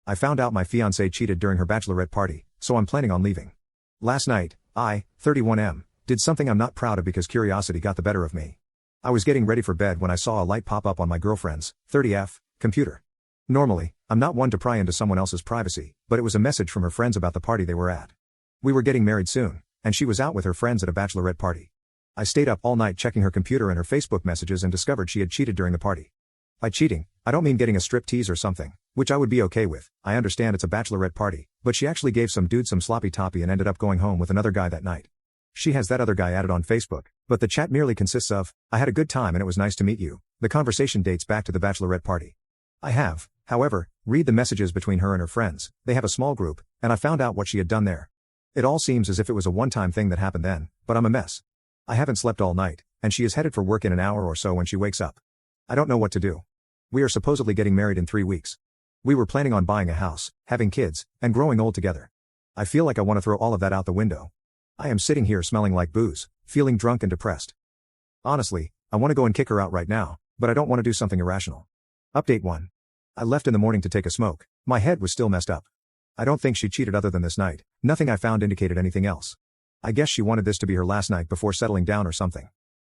I found out my fiancée cheated during her bachelorette party, so I'm planning on leaving. Last night, I, 31M, did something I'm not proud of because curiosity got the better of me. I was getting ready for bed when I saw a light pop up on my girlfriend's, 30F, computer. Normally, I'm not one to pry into someone else's privacy, but it was a message from her friends about the party they were at. We were getting married soon, and she was out with her friends at a bachelorette party. I stayed up all night checking her computer and her Facebook messages and discovered she had cheated during the party. By cheating, I don't mean getting a strip tease or something, which I would be okay with. I understand it's a bachelorette party, but she actually gave some dude some sloppy toppy and ended up going home with another guy that night. She has that other guy added on Facebook, but the chat merely consists of, "I had a good time and it was nice to meet you." The conversation dates back to the bachelorette party. I have, however, read the messages between her and her friends. They have a small group, and I found out what she had done there. It all seems as if it was a one-time thing that happened then, but I'm a mess. I haven't slept all night, and she is headed for work in an hour or so when she wakes up. I don't know what to do. We are supposedly getting married in 3 weeks. We were planning on buying a house, having kids, and growing old together. I feel like I want to throw all of that out the window. I am sitting here smelling like booze, feeling drunk and depressed. Honestly, I want to go and kick her out right now, but I don't want to do something irrational. Update 1. I left in the morning to take a smoke. My head was still messed up. I don't think she cheated other than this night. Nothing I found indicated anything else. I guess she wanted this to be her last night before settling down or something.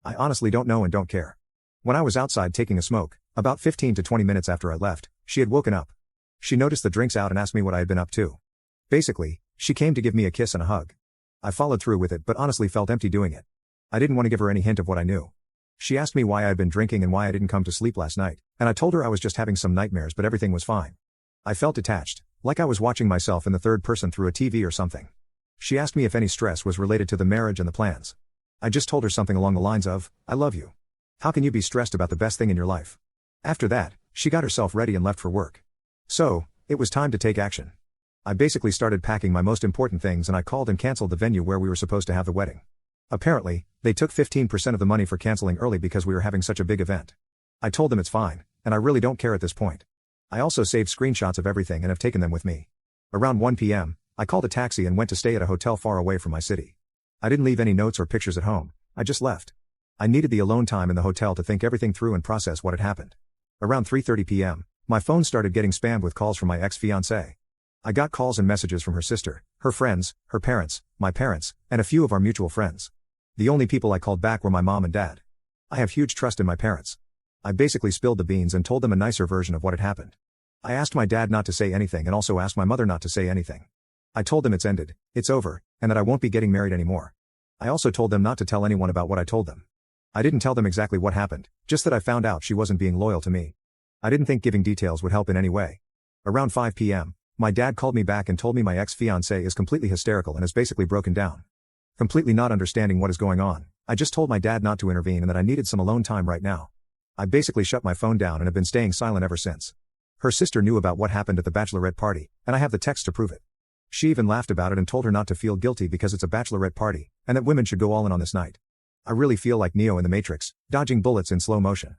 I honestly don't know and don't care. When I was outside taking a smoke, about 15 to 20 minutes after I left, she had woken up. She noticed the drinks out and asked me what I had been up to. Basically, she came to give me a kiss and a hug. I followed through with it but honestly felt empty doing it. I didn't want to give her any hint of what I knew. She asked me why I had been drinking and why I didn't come to sleep last night, and I told her I was just having some nightmares but everything was fine. I felt detached, like I was watching myself in the third person through a TV or something. She asked me if any stress was related to the marriage and the plans. I just told her something along the lines of, "I love you. How can you be stressed about the best thing in your life?" After that, she got herself ready and left for work. So, it was time to take action. I basically started packing my most important things and I called and canceled the venue where we were supposed to have the wedding. Apparently, they took 15% of the money for canceling early because we were having such a big event. I told them it's fine, and I really don't care at this point. I also saved screenshots of everything and have taken them with me. Around 1 p.m., I called a taxi and went to stay at a hotel far away from my city. I didn't leave any notes or pictures at home, I just left. I needed the alone time in the hotel to think everything through and process what had happened. Around 3:30 p.m., my phone started getting spammed with calls from my ex-fiancée. I got calls and messages from her sister, her friends, her parents, my parents, and a few of our mutual friends. The only people I called back were my mom and dad. I have huge trust in my parents. I basically spilled the beans and told them a nicer version of what had happened. I asked my dad not to say anything and also asked my mother not to say anything. I told them it's ended, it's over, and that I won't be getting married anymore. I also told them not to tell anyone about what I told them. I didn't tell them exactly what happened, just that I found out she wasn't being loyal to me. I didn't think giving details would help in any way. Around 5 p.m., my dad called me back and told me my ex-fiancée is completely hysterical and has basically broken down. Completely not understanding what is going on, I just told my dad not to intervene and that I needed some alone time right now. I basically shut my phone down and have been staying silent ever since. Her sister knew about what happened at the bachelorette party, and I have the text to prove it. She even laughed about it and told her not to feel guilty because it's a bachelorette party, and that women should go all in on this night. I really feel like Neo in the Matrix, dodging bullets in slow motion.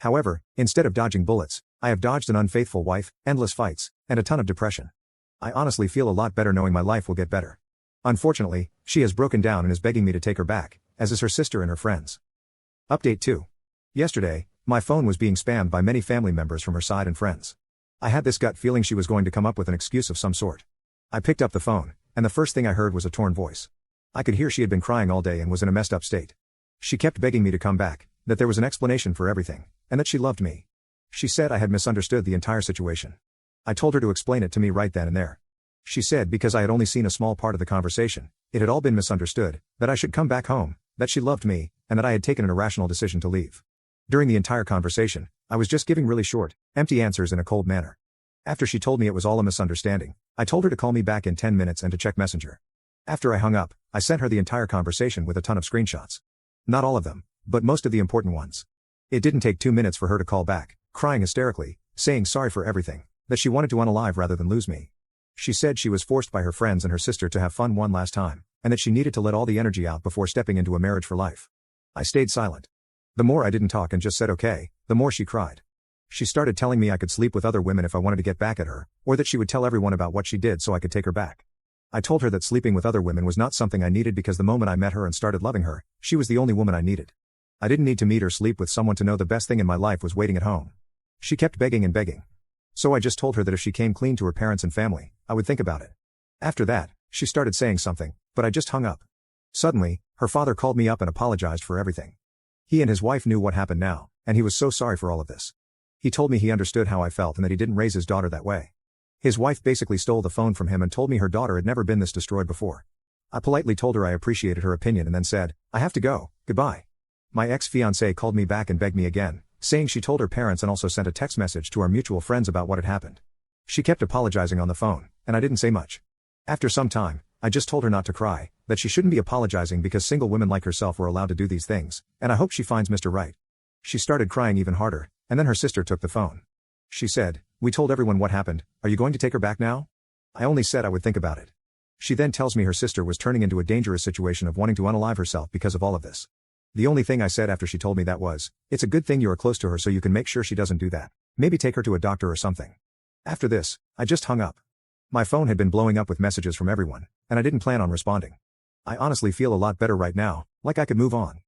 However, instead of dodging bullets, I have dodged an unfaithful wife, endless fights, and a ton of depression. I honestly feel a lot better knowing my life will get better. Unfortunately, she has broken down and is begging me to take her back, as is her sister and her friends. Update 2. Yesterday, my phone was being spammed by many family members from her side and friends. I had this gut feeling she was going to come up with an excuse of some sort. I picked up the phone, and the first thing I heard was a torn voice. I could hear she had been crying all day and was in a messed up state. She kept begging me to come back, that there was an explanation for everything, and that she loved me. She said I had misunderstood the entire situation. I told her to explain it to me right then and there. She said because I had only seen a small part of the conversation, it had all been misunderstood, that I should come back home, that she loved me, and that I had taken an irrational decision to leave. During the entire conversation, I was just giving really short, empty answers in a cold manner. After she told me it was all a misunderstanding, I told her to call me back in 10 minutes and to check Messenger. After I hung up, I sent her the entire conversation with a ton of screenshots. Not all of them, but most of the important ones. It didn't take 2 minutes for her to call back, crying hysterically, saying sorry for everything, that she wanted to unalive rather than lose me. She said she was forced by her friends and her sister to have fun one last time, and that she needed to let all the energy out before stepping into a marriage for life. I stayed silent. The more I didn't talk and just said okay, the more she cried. She started telling me I could sleep with other women if I wanted to get back at her, or that she would tell everyone about what she did so I could take her back. I told her that sleeping with other women was not something I needed because the moment I met her and started loving her, she was the only woman I needed. I didn't need to meet or sleep with someone to know the best thing in my life was waiting at home. She kept begging and begging. So I just told her that if she came clean to her parents and family, I would think about it. After that, she started saying something, but I just hung up. Suddenly, her father called me up and apologized for everything. He and his wife knew what happened now, and he was so sorry for all of this. He told me he understood how I felt and that he didn't raise his daughter that way. His wife basically stole the phone from him and told me her daughter had never been this destroyed before. I politely told her I appreciated her opinion and then said, I have to go, goodbye. My ex-fiancée called me back and begged me again, saying she told her parents and also sent a text message to our mutual friends about what had happened. She kept apologizing on the phone, and I didn't say much. After some time, I just told her not to cry, that she shouldn't be apologizing because single women like herself were allowed to do these things, and I hope she finds Mr. Right. She started crying even harder, and then her sister took the phone. She said, we told everyone what happened, are you going to take her back now? I only said I would think about it. She then tells me her sister was turning into a dangerous situation of wanting to unalive herself because of all of this. The only thing I said after she told me that was, it's a good thing you are close to her so you can make sure she doesn't do that. Maybe take her to a doctor or something. After this, I just hung up. My phone had been blowing up with messages from everyone, and I didn't plan on responding. I honestly feel a lot better right now, like I could move on.